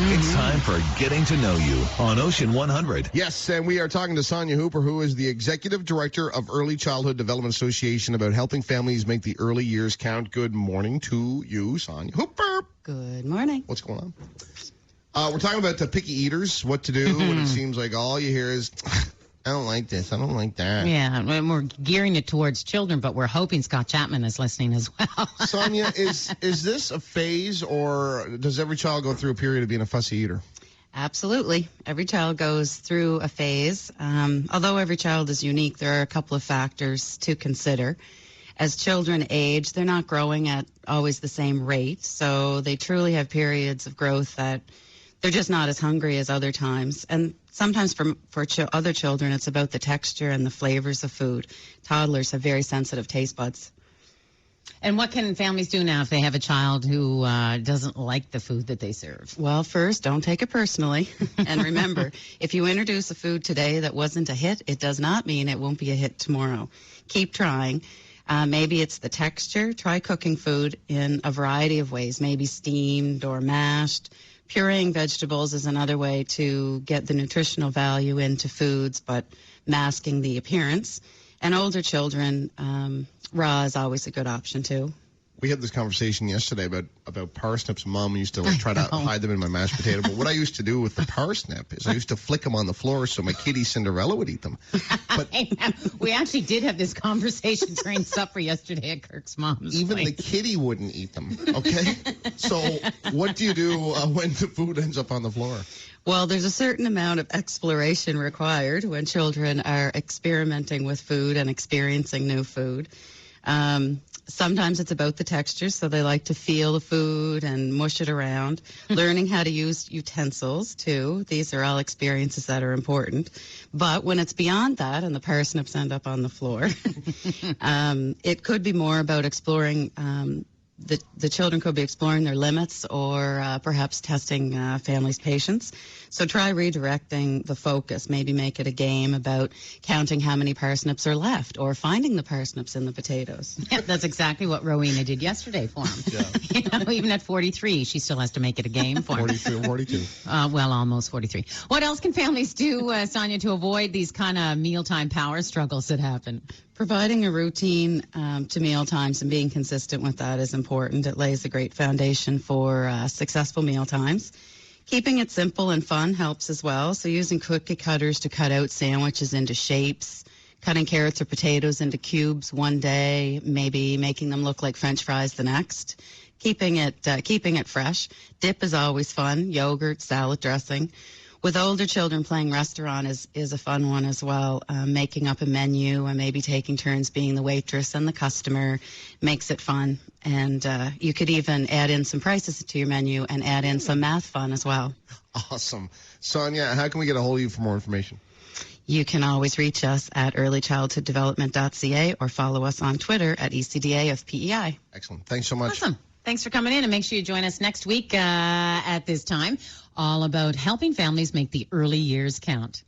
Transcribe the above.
It's time for Getting to Know You on Ocean 100. Yes, and we are talking to Sonia Hooper, who is the Executive Director of Early Childhood Development Association, about helping families make the early years count. Good morning to you, Sonia Hooper. Good morning. What's going on? We're talking about the picky eaters, what to do when it seems like all you hear is, I don't like this, I don't like that. Yeah, and we're gearing it towards children, but we're hoping Scott Chapman is listening as well. Sonia, is this a phase, or does every child go through a period of being a fussy eater? Absolutely. Every child goes through a phase. Although every child is unique, there are a couple of factors to consider. As children age, they're not growing at always the same rate, so they truly have periods of growth that they're just not as hungry as other times. And sometimes for other children, it's about the texture and the flavors of food. Toddlers have very sensitive taste buds. And what can families do now if they have a child who doesn't like the food that they serve? Well, first, don't take it personally. And remember, if you introduce a food today that wasn't a hit, it does not mean it won't be a hit tomorrow. Keep trying. Maybe it's the texture. Try cooking food in a variety of ways, maybe steamed or mashed. Pureeing vegetables is another way to get the nutritional value into foods, but masking the appearance. And older children, raw is always a good option, too. We had this conversation yesterday about parsnips. Mom used to try to hide them in my mashed potato. But what I used to do with the parsnip is I used to flick them on the floor so my kitty Cinderella would eat them. But we actually did have this conversation during supper yesterday at Kirk's mom's. Even the kitty wouldn't eat them, okay? So what do you do when the food ends up on the floor? Well, there's a certain amount of exploration required when children are experimenting with food and experiencing new food. Sometimes it's about the texture, so they like to feel the food and mush it around. Learning how to use utensils, too. These are all experiences that are important. But when it's beyond that and the parsnips end up on the floor, it could be more about exploring. The children could be exploring their limits or perhaps testing families' patience. So try redirecting the focus. Maybe make it a game about counting how many parsnips are left or finding the parsnips in the potatoes. Yeah, that's exactly what Rowena did yesterday for him. Yeah. Even at 43, she still has to make it a game for him. 42. Well, almost 43. What else can families do, Sonia, to avoid these kind of mealtime power struggles that happen? Providing a routine to meal times and being consistent with that is important. It lays a great foundation for successful meal times. Keeping it simple and fun helps as well. So using cookie cutters to cut out sandwiches into shapes, cutting carrots or potatoes into cubes one day, maybe making them look like French fries the next. Keeping it fresh. Dip is always fun. Yogurt, salad dressing. With older children, playing restaurant is a fun one as well. Making up a menu and maybe taking turns being the waitress and the customer makes it fun. And you could even add in some prices to your menu and add in some math fun as well. Awesome. Sonia, how can we get a hold of you for more information? You can always reach us at earlychildhooddevelopment.ca or follow us on Twitter at ECDAFPEI. Excellent. Thanks so much. Awesome. Thanks for coming in, and make sure you join us next week at this time, all about helping families make the early years count.